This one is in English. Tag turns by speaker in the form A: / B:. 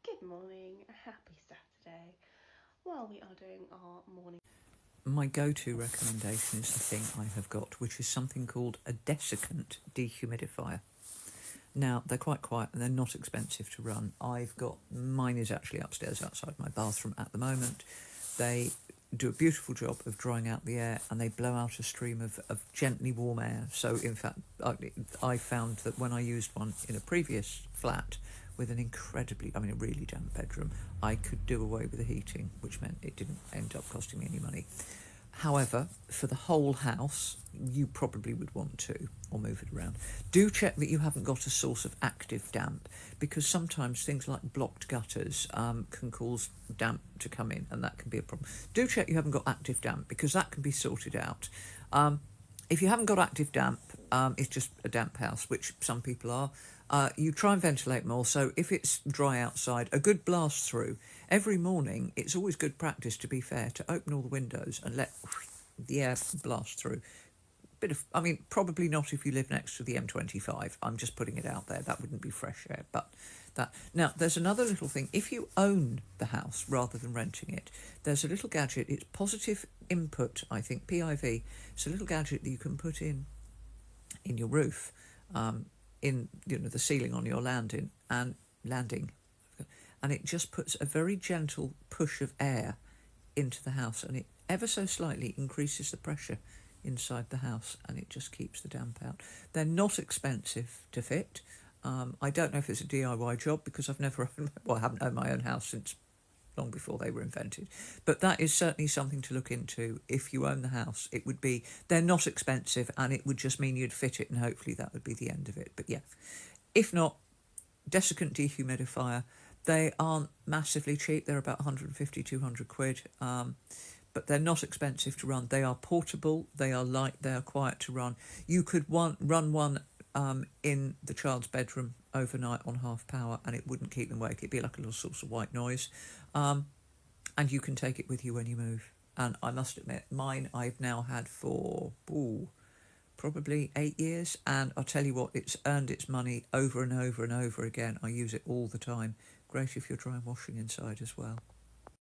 A: Good morning, happy Saturday. While we are doing our morning,
B: My go-to recommendation is the thing I have got, which is something called a desiccant dehumidifier. Now, they're quite quiet and they're not expensive to run. Mine is actually upstairs outside my bathroom at the moment. They do a beautiful job of drying out the air and they blow out a stream of gently warm air. So, in fact, I found that when I used one in a previous flat with a really damp bedroom, I could do away with the heating, which meant it didn't end up costing me any money. However, for the whole house, you probably would want to, or move it around. Do check that you haven't got a source of active damp, because sometimes things like blocked gutters can cause damp to come in, and that can be a problem. Do check you haven't got active damp, because that can be sorted out. If you haven't got active damp, it's just a damp house, which some people are. You try and ventilate more, so if it's dry outside, a good blast through. Every morning, it's always good practice, to be fair, to open all the windows and let the air blast through. Probably not if you live next to the M25. I'm just putting it out there. That wouldn't be fresh air, but that. Now, there's another little thing. If you own the house rather than renting it, there's a little gadget. It's positive input, I think, PIV. It's a little gadget that you can put in your roof, in the ceiling on your landing, and it just puts a very gentle push of air into the house, and it ever so slightly increases the pressure inside the house, and it just keeps the damp out. They're not expensive to fit. I don't know if it's a DIY job, because I haven't owned my own house since long before they were invented, but that is certainly something to look into. If you own the house, they're not expensive, and it would just mean you'd fit it, and hopefully that would be the end of it. But yeah, if not, desiccant dehumidifier. They aren't massively cheap. They're about 150, 200 quid. But they're not expensive to run. They are portable, they are light, they are quiet to run. You could run one in the child's bedroom overnight on half power, and it wouldn't keep them awake. It'd be like a little source of white noise. And you can take it with you when you move. And I must admit, mine I've now had for probably 8 years, and I'll tell you what, it's earned its money over and over and over again. I use it all the time. Great if you're dry and washing inside as well.